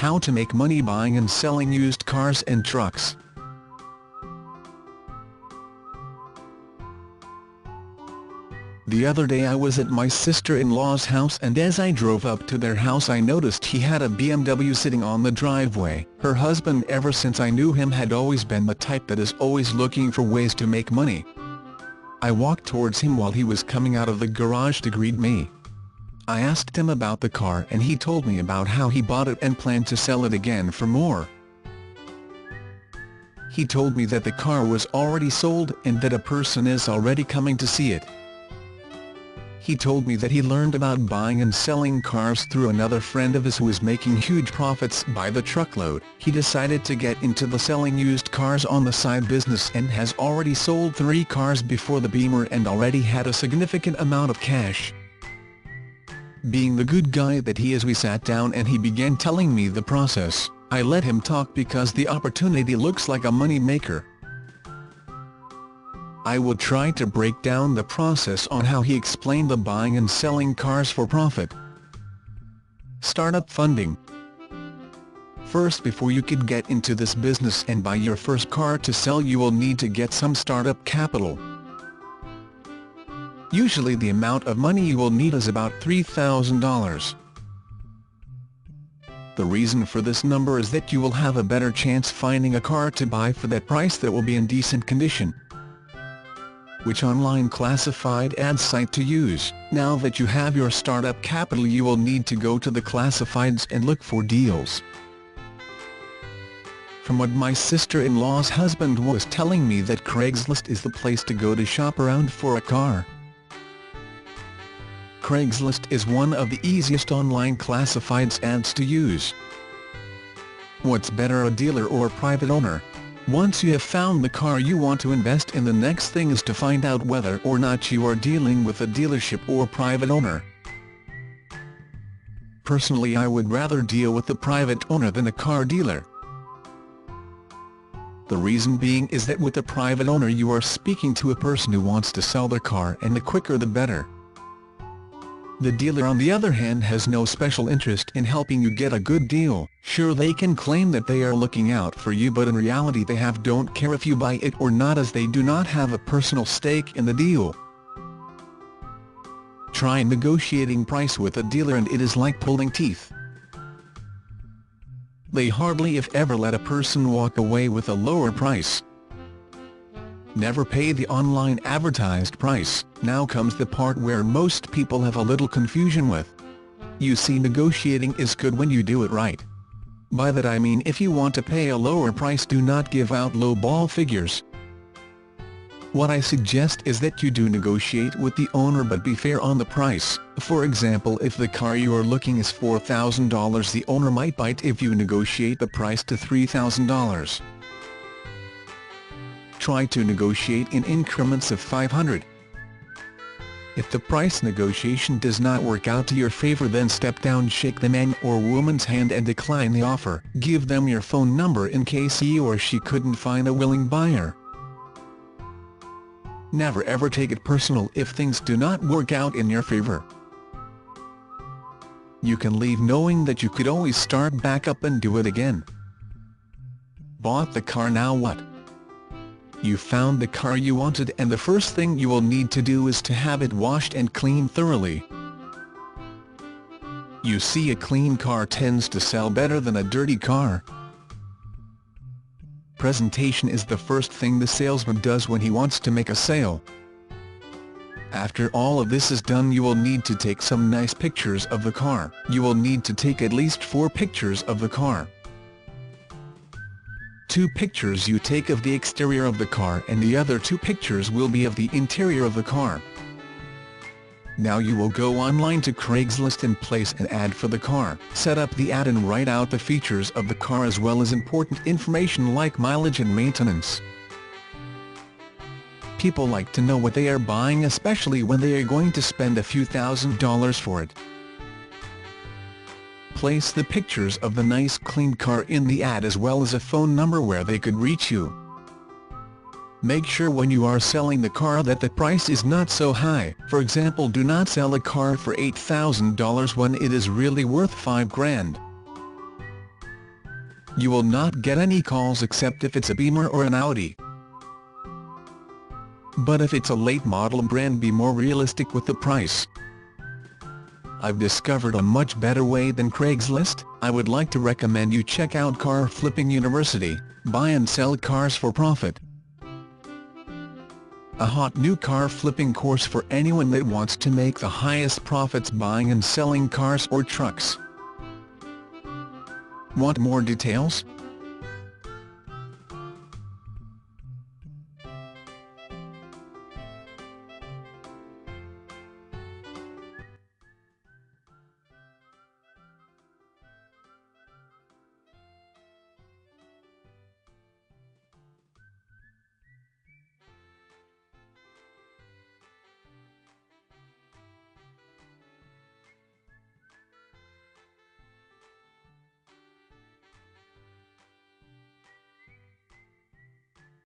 How to make money buying and selling used cars and trucks. The other day I was at my sister-in-law's house, and as I drove up to their house I noticed he had a BMW sitting on the driveway. Her husband, ever since I knew him, had always been the type that is always looking for ways to make money. I walked towards him while he was coming out of the garage to greet me. I asked him about the car and he told me about how he bought it and planned to sell it again for more. He told me that the car was already sold and that a person is already coming to see it. He told me that he learned about buying and selling cars through another friend of his who was making huge profits by the truckload. He decided to get into the selling used cars on the side business and has already sold 3 cars before the Beamer and already had a significant amount of cash. Being the good guy that he is, we sat down and he began telling me the process. I let him talk because the opportunity looks like a money maker. I will try to break down the process on how he explained the buying and selling cars for profit. Startup funding. First, before you could get into this business and buy your first car to sell, you will need to get some startup capital. Usually the amount of money you will need is about $3,000. The reason for this number is that you will have a better chance finding a car to buy for that price that will be in decent condition. Which online classified ad site to use? Now that you have your startup capital, you will need to go to the classifieds and look for deals. From what my sister-in-law's husband was telling me, that Craigslist is the place to go to shop around for a car. Craigslist is one of the easiest online classifieds ads to use. What's better, a dealer or a private owner? Once you have found the car you want to invest in, the next thing is to find out whether or not you are dealing with a dealership or private owner. Personally, I would rather deal with the private owner than a car dealer. The reason being is that with a private owner you are speaking to a person who wants to sell their car, and the quicker the better. The dealer, on the other hand, has no special interest in helping you get a good deal. Sure, they can claim that they are looking out for you, but in reality they don't care if you buy it or not, as they do not have a personal stake in the deal. Try negotiating price with a dealer and it is like pulling teeth. They hardly if ever let a person walk away with a lower price. Never pay the online advertised price. Now comes the part where most people have a little confusion with. You see, negotiating is good when you do it right. By that I mean, if you want to pay a lower price, do not give out low-ball figures. What I suggest is that you do negotiate with the owner, but be fair on the price. For example, if the car you are looking is $4,000, the owner might bite if you negotiate the price to $3,000. Try to negotiate in increments of $500. If the price negotiation does not work out to your favor, then step down, shake the man or woman's hand and decline the offer. Give them your phone number in case he or she couldn't find a willing buyer. Never ever take it personal if things do not work out in your favor. You can leave knowing that you could always start back up and do it again. Bought the car, now what? You found the car you wanted, and the first thing you will need to do is to have it washed and cleaned thoroughly. You see, a clean car tends to sell better than a dirty car. Presentation is the first thing the salesman does when he wants to make a sale. After all of this is done, you will need to take some nice pictures of the car. You will need to take at least 4 pictures of the car. 2 pictures you take of the exterior of the car, and the other 2 pictures will be of the interior of the car. Now you will go online to Craigslist and place an ad for the car. Set up the ad and write out the features of the car as well as important information like mileage and maintenance. People like to know what they are buying, especially when they are going to spend a few $1,000s for it. Place the pictures of the nice clean car in the ad as well as a phone number where they could reach you. Make sure when you are selling the car that the price is not so high. For example, do not sell a car for $8,000 when it is really worth $5 grand. You will not get any calls except if it's a Beamer or an Audi. But if it's a late model brand, be more realistic with the price. I've discovered a much better way than Craigslist. I would like to recommend you check out Car Flipping University. Buy and sell cars for profit. A hot new car flipping course for anyone that wants to make the highest profits buying and selling cars or trucks. Want more details?